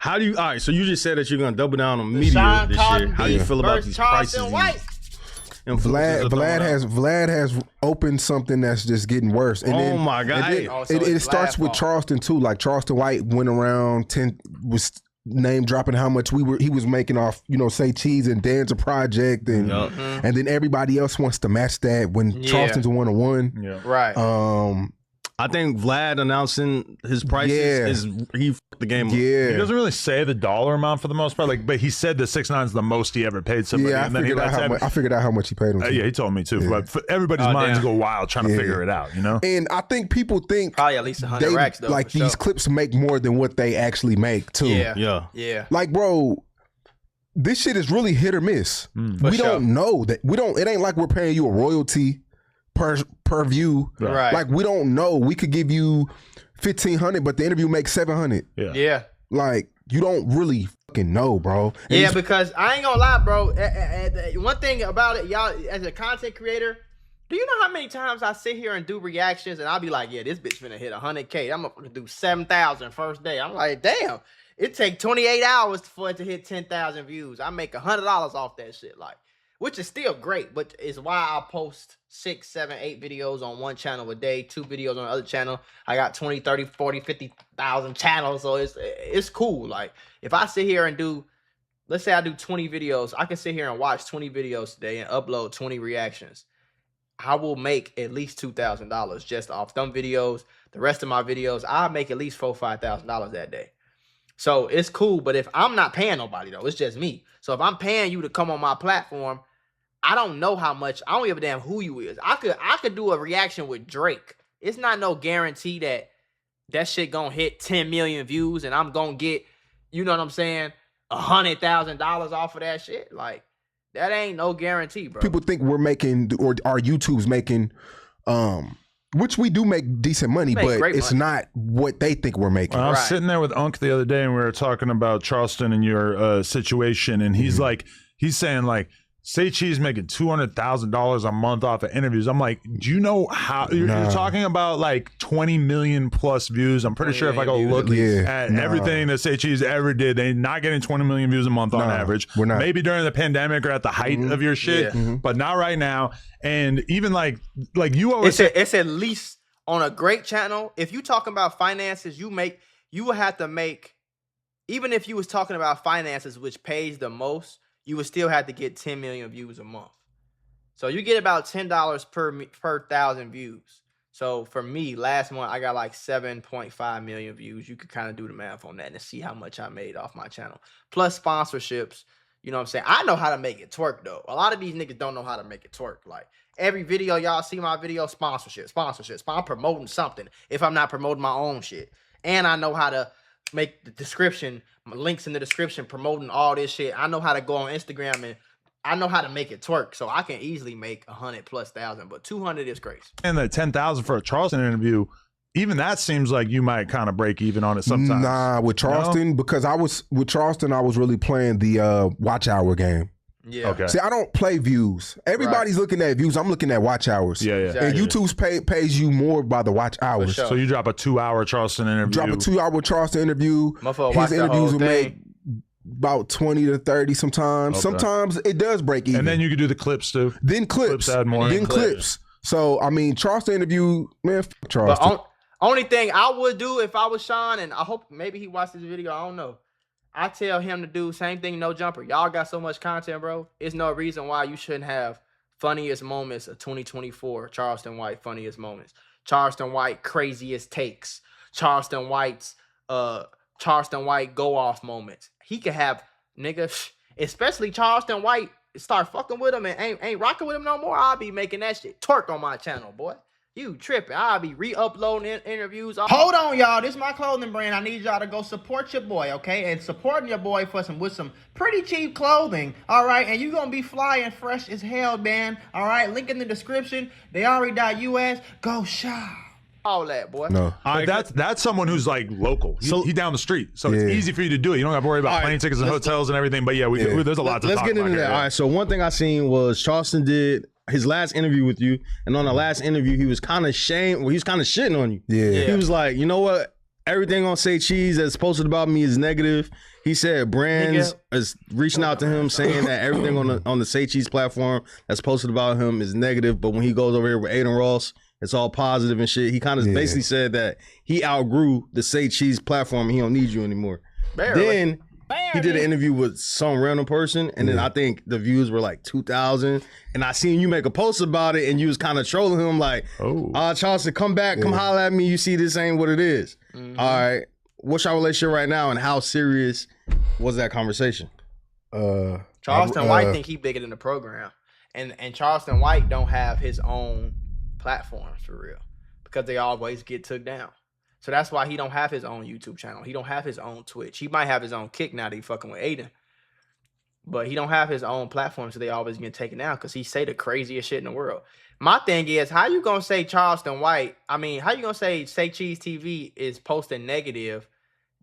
How do you? All right, so you just said that you're gonna double down on media this year. How do you feel about these prices? Vlad has opened something that's just getting worse. And my God! It starts with Charleston too. Like Charleston White went around was name dropping how much he was making off, Say Cheese and Dan's a Project, and and then everybody else wants to match that when Charleston's a 1-on-1. Yeah, right. I think Vlad announcing his prices he fucked the game up. Yeah. He doesn't really say the dollar amount for the most part, but he said the 6ix9ine is the most he ever paid somebody. Yeah, I figured out how much he paid him. Yeah, he told me too. Yeah. But everybody's minds go wild trying to figure it out, And I think people think probably at least 100 racks though. Like these clips make more than what they actually make too. Yeah. Like, bro, this shit is really hit or miss. We don't know that. It ain't like we're paying you a royalty per view. Right. Like, we don't know. We could give you 1,500, but the interview makes 700. Yeah. Like, you don't really fucking know, bro. And because I ain't gonna lie, bro. One thing about it, y'all, as a content creator, do you know how many times I sit here and do reactions and I'll be like, yeah, this bitch finna hit 100K. I'm gonna do 7,000 first day. I'm like, damn, it take 28 hours for it to hit 10,000 views. I make $100 off that shit, like. Which is still great, but it's why I post 6, 7, 8 videos on one channel a day, 2 videos on the other channel. I got 20, 30, 40, 50,000 channels, so it's cool. Like, if I sit here and do, let's say I do 20 videos, I can sit here and watch 20 videos today and upload 20 reactions. I will make at least $2,000 just off them videos. The rest of my videos, I'll make at least $4,000, $5,000 that day. So it's cool, but if I'm not paying nobody though, it's just me. So if I'm paying you to come on my platform, I don't know how much. I don't give a damn who you is. I could do a reaction with Drake. It's not no guarantee that shit gonna hit 10 million views and I'm gonna get, you know what I'm saying, $100,000 off of that shit. Like, that ain't no guarantee, bro. People think we're making, or our YouTube's making, which we do make decent money, but it's not what they think we're making. I was sitting there with Unc the other day and we were talking about Charleston and your situation, and he's saying like, Say Cheese making $200,000 a month off of interviews. I'm like, do you know how you're talking about like 20 million plus views? I'm pretty sure if I go look at everything that Say Cheese ever did, they're not getting 20 million views a month on average. We're not. Maybe during the pandemic or at the height of your shit, but not right now. And even like you always it's at least on a great channel. If you talking about finances, you will have to make, even if you was talking about finances, which pays the most, you would still have to get 10 million views a month. So you get about $10 per 1,000 views. So for me, last month, I got like 7.5 million views. You could kind of do the math on that and see how much I made off my channel. Plus sponsorships. You know what I'm saying? I know how to make it twerk, though. A lot of these niggas don't know how to make it twerk. Like, every video y'all see my video, sponsorship. I'm promoting something if I'm not promoting my own shit. And I know how to make the description, links in the description, promoting all this shit. I know how to go on Instagram and I know how to make it twerk, so I can easily make 100,000+, but 200 is crazy. And the 10,000 for a Charleston interview, even that seems like you might kind of break even on it sometimes. Nah, with Charleston, because I was really playing the watch hour game. Yeah. Okay. See, I don't play views. Everybody's looking at views. I'm looking at watch hours. Yeah. And YouTube's pays you more by the watch hours. Sure. So you drop a 2-hour Charleston interview. Drop a 2-hour Charleston interview. His interviews will make about 20 to 30 sometimes. Okay. Sometimes it does break even. And then you can do the clips too. Then clips. Add more. Then clips. So, I mean, Charleston interview, man, Charleston. But only thing I would do if I was Shawn, and I hope maybe he watched this video, I don't know. I tell him to do same thing, no jumper. Y'all got so much content, bro. It's no reason why you shouldn't have funniest moments of 2024. Charleston White funniest moments. Charleston White craziest takes. Charleston White's Charleston White go off moments. He could have nigga, especially Charleston White start fucking with him and ain't rocking with him no more. I'll be making that shit twerk on my channel, boy. You tripping. I'll be re-uploading interviews. Hold on, y'all. This is my clothing brand. I need y'all to go support your boy, okay? And supporting your boy with some pretty cheap clothing, all right? And you going to be fly and fresh as hell, man, all right? Link in the description. They.us. Go shop. All that, boy. No. That's someone who's like local. He down the street. So it's easy for you to do it. You don't have to worry about plane tickets and hotels and everything. But yeah, there's a lot to talk about. Let's get into that. All right, so one thing I seen was Charleston did his last interview with you, and on the last interview, he was kind of shitting on you. Yeah. He was like, you know what? Everything on Say Cheese that's posted about me is negative. He said brands is reaching out to him saying that everything on the Say Cheese platform that's posted about him is negative, but when he goes over here with Aiden Ross, it's all positive and shit. He kind of basically said that he outgrew the Say Cheese platform and he don't need you anymore. Then he did an interview with some random person, and then I think the views were like 2,000. And I seen you make a post about it, and you was kind of trolling him like, Charleston, come back, come holler at me. You see this ain't what it is. All right. What's your relationship right now, and how serious was that conversation? Charleston White think he bigger than the program. And Charleston White don't have his own platforms for real because they always get took down. So that's why he don't have his own YouTube channel. He don't have his own Twitch. He might have his own Kick now that he fucking with Aiden. But he don't have his own platform, so they always get taken down because he say the craziest shit in the world. My thing is, how you gonna say Charleston White? I mean, how you gonna say Cheese TV is posting negative?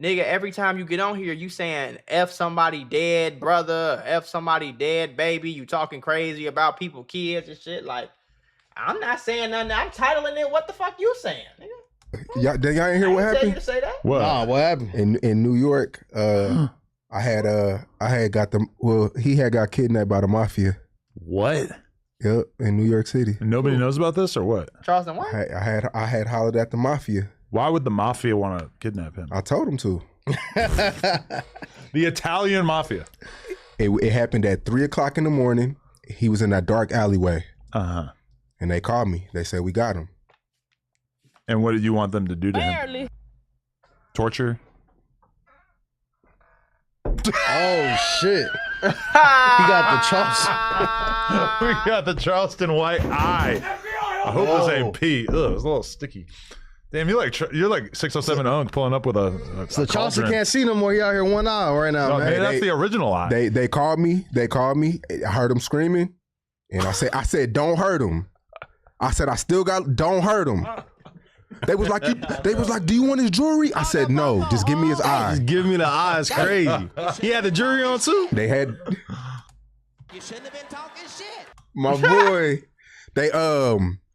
Nigga, every time you get on here, you saying F somebody dead brother, F somebody dead baby. You talking crazy about people, kids and shit. Like, I'm not saying nothing. I'm titling it. What the fuck you saying, nigga? Y'all ain't hear what happened? Tell you to say that? What? Nah, what happened? In New York, I had got he had got kidnapped by the mafia. What? Yep, in New York City. And nobody knows about this or what? Charleston White? I had hollered at the mafia. Why would the mafia want to kidnap him? I told him to. The Italian mafia. It happened at 3:00 in the morning. He was in that dark alleyway. And they called me. They said, we got him. And what did you want them to do to him? Torture? Oh shit! He got the Charleston. We got the Charleston White eye. I hope this ain't pee. Ugh, it's a little sticky. Damn, you're like 607 Unk pulling up with a So Charleston can't see no more. He out here one eye right now, man. That's the original eye. They called me. I heard him screaming, and I said, don't hurt him. I said, don't hurt him. They was like, do you want his jewelry? I said, no, just give me his eye. Just give me the eye. It's crazy. He had the jewelry on too. They had. You shouldn't have been talking shit. My boy.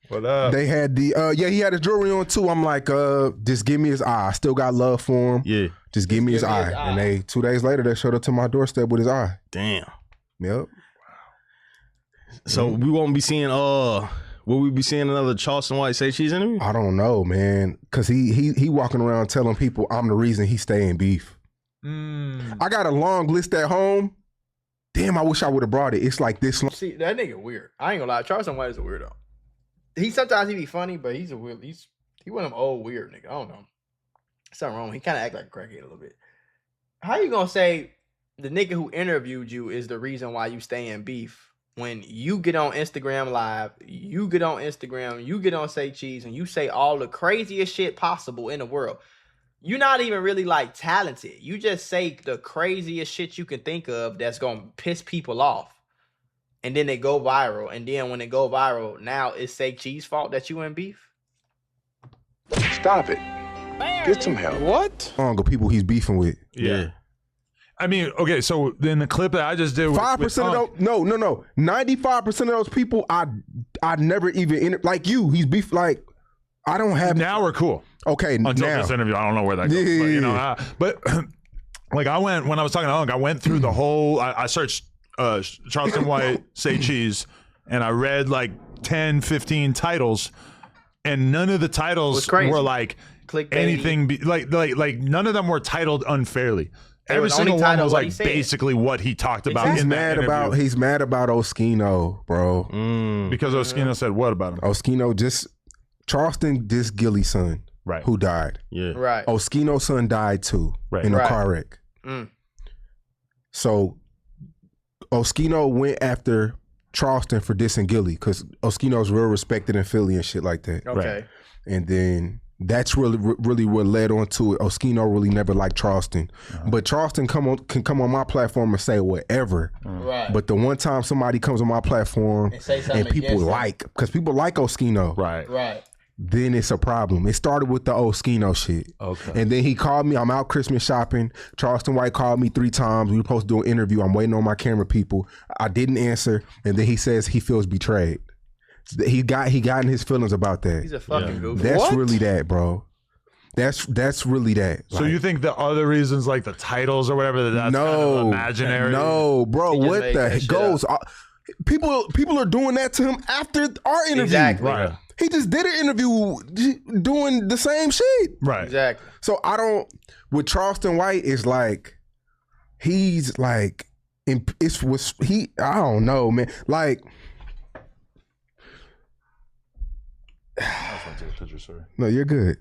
What up? They had the he had his jewelry on too. I'm like, just give me his eye. I still got love for him. Yeah. Just give me his eye. And 2 days later, they showed up to my doorstep with his eye. Damn. Yep. So we won't be seeing will we be seeing another Charleston White Say Cheese interview? I don't know, man. Cause he walking around telling people I'm the reason he's staying beef. I got a long list at home. Damn, I wish I would have brought it. It's like this. See, that nigga weird. I ain't gonna lie. Charleston White is a weirdo. Sometimes he be funny, but he's a weird. He one of them old weird nigga. I don't know. Something wrong. He kind of act like a crackhead a little bit. How you gonna say the nigga who interviewed you is the reason why you stay in beef when you get on Instagram Live, you get on Instagram, you get on Say Cheese, and you say all the craziest shit possible in the world? You're not even really like talented. You just say the craziest shit you can think of that's gonna piss people off. And then they go viral. And then when they go viral, now it's Say Cheese fault that you in beef? Stop it. Get some help. What? People he's beefing with. Yeah. I mean, okay, so in the clip that I just did, 5% of those, no, 95% of those people, I never even like you. He's beef like I don't have. Now we're cool. Okay, until now. this interview, I don't know where that goes. But, you know, but like when I was talking to Unk, I went through the whole. I searched Charleston White Say Cheese, and I read like 10, 15 titles, and none of the titles were like anything. Like none of them were titled unfairly. Every single one was like basically what he talked about. He's mad about Oskino, bro. Because Oskino said what about him? Oskino Charleston Gilly's son, right? Who died? Yeah, right. Oskino's son died too, in a car wreck. So Oskino went after Charleston for dissing Gilly because Oskino's real respected in Philly and shit like that. Okay, and then. That's really what led on to it. Oskino really never liked Charleston, but Charleston can come on my platform and say whatever. Right. But the one time somebody comes on my platform and people because people like Oskino, right. Then it's a problem. It started with the Oskino shit. Okay. And then he called me. I'm out Christmas shopping. Charleston White called me 3 times. We were supposed to do an interview. I'm waiting on my camera people. I didn't answer, and then he says he feels betrayed. He got in his feelings about that. He's a fucking goofy. That's really that, bro. That's really that. So you think the other reasons, like the titles or whatever, that's kind of imaginary? No, bro. He just What made the that shit goes? People are doing that to him after our interview. Exactly. Right. He just did an interview doing the same shit. Right. Exactly. So I don't. With Charleston White, it's like he's like it's was he. I don't know, man. Like. I just want to take a picture, sorry. No, you're good.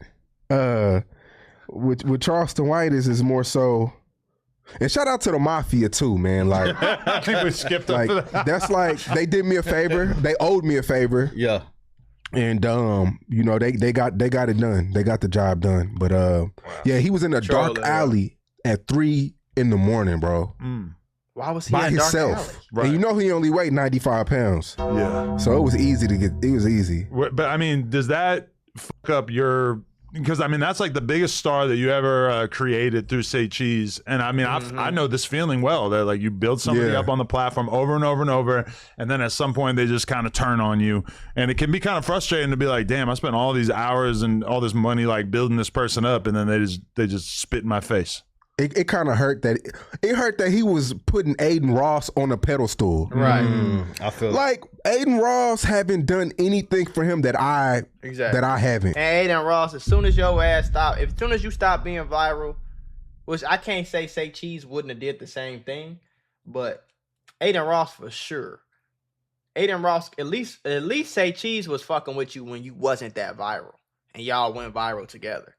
With Charleston White is more so, and shout out to the Mafia too, man. Like I think we skipped up like that. that's like they did me a favor. They owed me a favor. Yeah. And you know, they got it done. They got the job done. But yeah, he was in a dark alley at 3 a.m, bro. Why was he by in a dark himself? alley? Right. And you know he only weighed 95 pounds. Yeah. So it was easy to get. It was easy. But I mean, does that fuck up your? Because I mean, that's like the biggest star that you ever created through Say Cheese, and I mean, I know this feeling well. That like you build somebody up on the platform over and over and over, and then at some point they just kind of turn on you, and it can be kind of frustrating to be like, damn, I spent all these hours and all this money like building this person up, and then they just spit in my face. It kind of hurt that he was putting Aiden Ross on a pedestal. Right. I feel Like Aiden Ross haven't done anything for him that I haven't. And Aiden Ross, as soon as you stop being viral, which I can't say Cheese wouldn't have did the same thing, but Aiden Ross for sure. Aiden Ross, at least Say Cheese was fucking with you when you wasn't that viral, and y'all went viral together.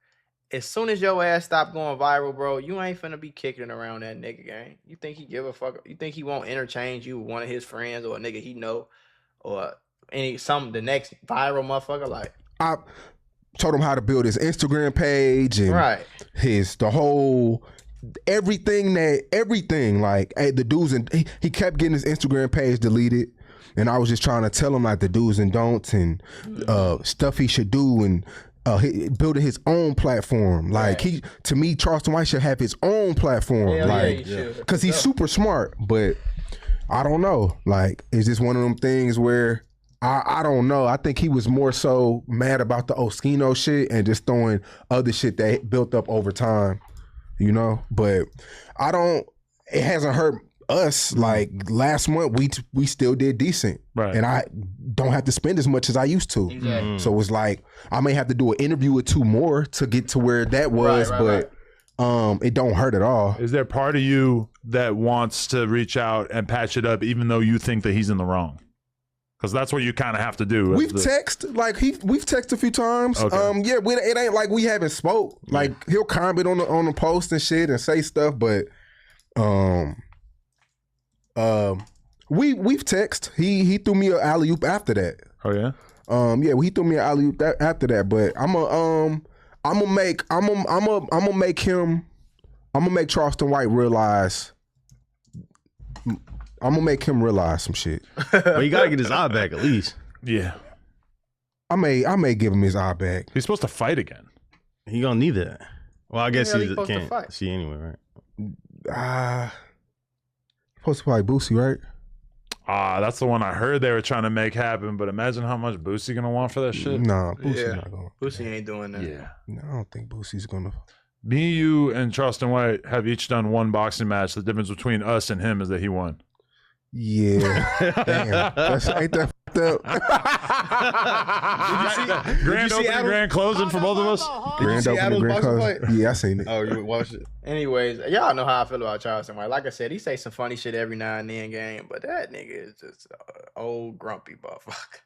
As soon as your ass stop going viral, bro, you ain't finna be kicking around that nigga gang. You think he give a fuck? You think he won't interchange you with one of his friends or a nigga he know, or the next viral motherfucker? Like, I told him how to build his Instagram page and the whole everything. Like the do's and he kept getting his Instagram page deleted, and I was just trying to tell him like the do's and don'ts and stuff he should do and. Building his own platform, like to me, Charleston White should have his own platform, because he's super smart. But I don't know, like it's just one of them things where I don't know. I think he was more so mad about the Oskino shit and just throwing other shit that built up over time, you know. But it hasn't hurt us. Like last month, we still did decent, and I don't have to spend as much as I used to. Exactly. So it's like I may have to do an interview or 2 more to get to where that was, but it don't hurt at all. Is there part of you that wants to reach out and patch it up, even though you think that he's in the wrong? Because that's what you kind of have to do. We've texted a few times. Okay. It ain't like we haven't spoke. Like he'll comment on the post and shit and say stuff, but we've texted. He threw me an alley oop after that. Oh yeah. He threw me an alley oop after that. But I'm gonna make Charleston White realize. I'm gonna make him realize some shit. Well, you gotta get his eye back at least. Yeah. I may give him his eye back. He's supposed to fight again. He gonna need that. Well, I guess he supposed to can't fight? see anyway, right? Supposed to fight Boosie, right? That's the one I heard they were trying to make happen. But imagine how much Boosie gonna want for that shit. No, Boosie's not going. Boosie ain't doing that. Yeah. No, I don't think Boosie's gonna. Me, you, and Charleston White have each done one boxing match. The difference between us and him is that he won. Yeah. Damn. Ain't that fucked up? Grand opening, grand closing for both of us. Grand opening, grand closing. Yeah, I seen it. Oh, you watched it? Anyways, y'all know how I feel about Charleston White. Like I said, he say some funny shit every now and then, game, but that nigga is just old grumpy motherfucker.